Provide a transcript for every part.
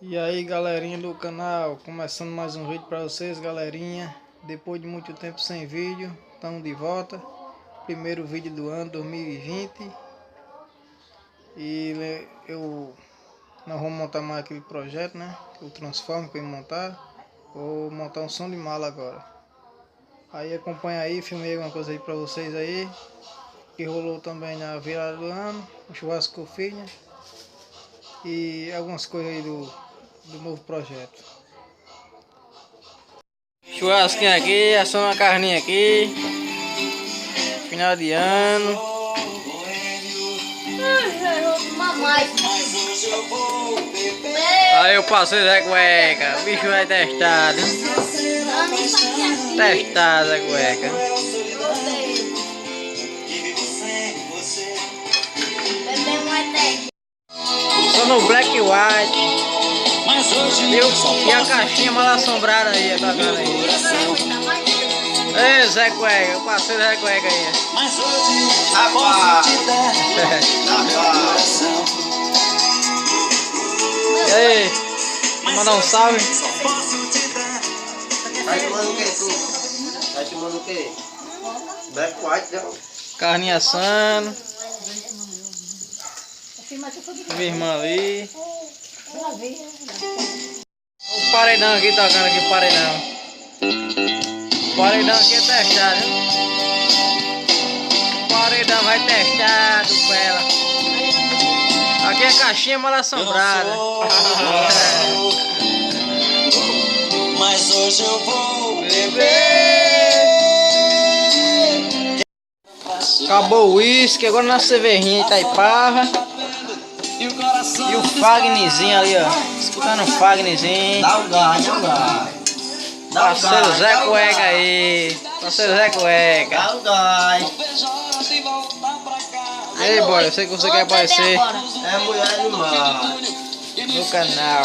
E aí, galerinha do canal, começando mais um vídeo para vocês, galerinha. Depois de muito tempo sem vídeo, estamos de volta. Primeiro vídeo do ano 2020. Nós vamos montar mais aquele projeto, né? O Transforme que eu ia montar. Vou montar um som de mala agora. Aí acompanha aí, filmei alguma coisa aí para vocês aí. Que rolou também na virada do ano, o churrasco que eu fiz, né? E algumas coisas aí do novo projeto. Churrasquinho aqui, assando uma carninha aqui. Final de ano. Aí eu passei Zé Cueca, o bicho é testado. Testado Zé Cueca. Só no black e white. E a caixinha mal assombrada aí, tá vendo aí? Ei, Zé Cueca, eu passei Zé Cueca aí. Rapaz! E aí? Vou mandar um salve. Tá filmando o que, tu? Tá filmando o que? Black White, né? Carninha assando. Minha irmã ali. O paredão aqui tocando aqui, o paredão. O paredão aqui é testado, viu? O paredão vai testado com ela. Aqui é caixinha mal assombrada. Mas hoje eu vou beber. Acabou o uísque, agora na cervejinha Itaipava. E o Fagnezinho ali, ó. Escutando o Fagnezinho. Dá o gás, dá o gás. Parceiro Zé Cueca aí. Parceiro Zé Cueca. Dá o gás. Ei, boy, eu sei que você quer aparecer É mulher demais. no canal.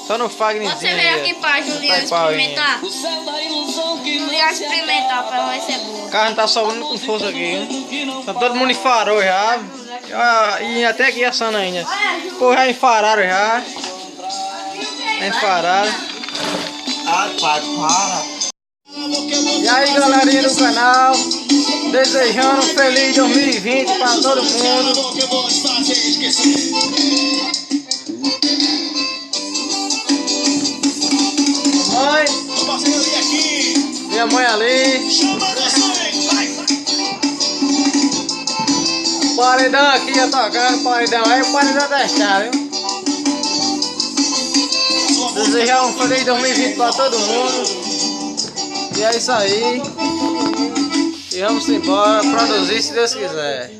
Só no Fagnezinho. Você veio aqui pra Juliana experimentar? Juliana experimentar pra ver se é boa. O carro tá sobrando com força aqui, hein? Tá todo mundo em farol já. E até aqui assando ainda. Pô, já enfararam já. Enfararam. Ai, pai, para. E aí, galerinha do canal, desejando um feliz 2020 para todo mundo. Mãe, minha mãe ali. Paredão aqui, já tocando, paredão aí, o paredão testado, viu? Desejar um feliz 2020 para todo mundo. E é isso aí. E vamos embora produzir se Deus quiser.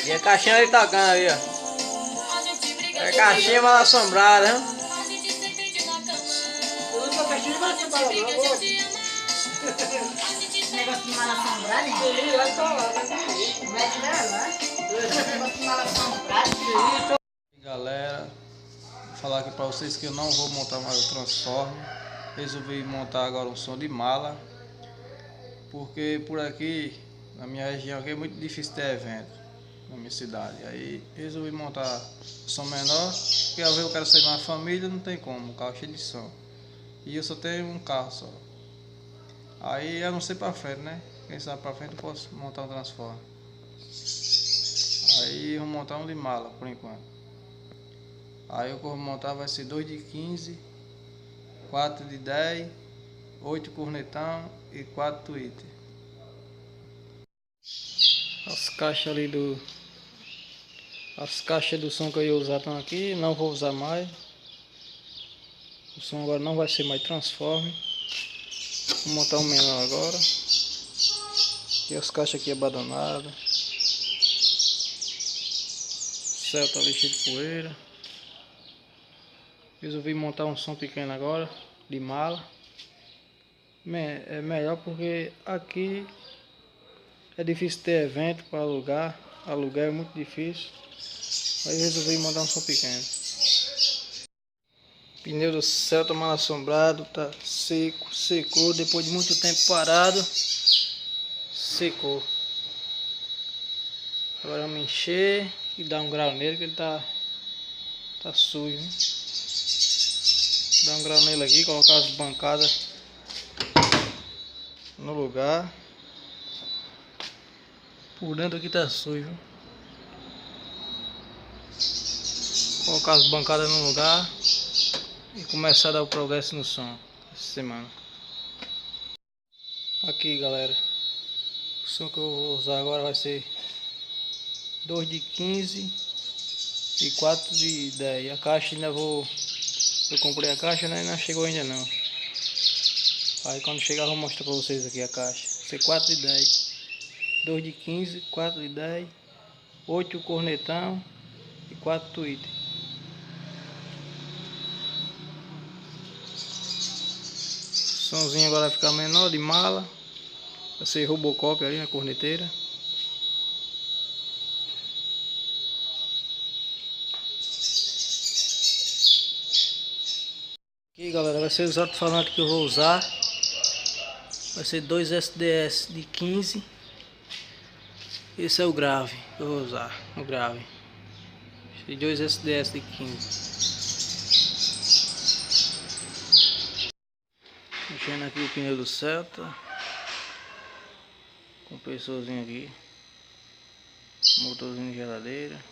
E a caixinha ali tocando ali, ó. É a caixinha mal assombrada, hein? Negócio de mala assombrada, hein? Galera, vou falar aqui pra vocês que eu não vou montar mais o Transforme. Resolvi montar agora um som de mala, porque por aqui na minha região aqui é muito difícil ter evento na minha cidade. Aí resolvi montar um som menor, porque às vezes eu quero sair com uma família, não tem como, o carro é cheio de som. E eu só tenho um carro só. Aí eu não sei pra frente, né? Quem sabe pra frente eu posso montar um Transforme. Aí eu vou montar um de mala por enquanto. Aí o que eu vou montar vai ser 2 de 15, 4 de 10, 8 cornetão e 4 Twitter. As caixas ali as caixas do som que eu ia usar estão aqui, não vou usar mais. O som agora não vai ser mais Transforme. Vou montar um menor agora. E as caixas aqui abandonadas. O céu tá ali cheio de poeira. Resolvi montar um som pequeno agora, de mala. É melhor porque aqui é difícil ter evento para alugar. Alugar é muito difícil. Aí resolvi montar um som pequeno. Pneu do Celta mal assombrado, tá seco, secou, depois de muito tempo parado, secou. Agora vamos encher e dar um grau nele que ele tá sujo, né? Dar um grau nele aqui, colocar as bancadas no lugar. Por dentro aqui tá sujo. Colocar as bancadas no lugar e começar a dar o progresso no som essa semana. Aqui, galera, o som que eu vou usar agora vai ser 2 de 15 e 4 de 10. A caixa ainda eu comprei a caixa, né? Não chegou ainda não. Aí quando chegar eu vou mostrar pra vocês aqui a caixa. Vai ser 4 de 10, 2 de 15, 4 de 10, 8 cornetão e 4 tweet. O somzinho agora vai ficar menor, de mala. Vai ser Robocop ali na corneteira. Aqui, galera, vai ser os alto-falantes que eu vou usar. Vai ser 2 SDS de 15. Esse é o grave que eu vou usar, o grave. E 2 SDS de 15. Mexendo aqui o pneu do Celta. Compressorzinho aqui. Motorzinho de geladeira.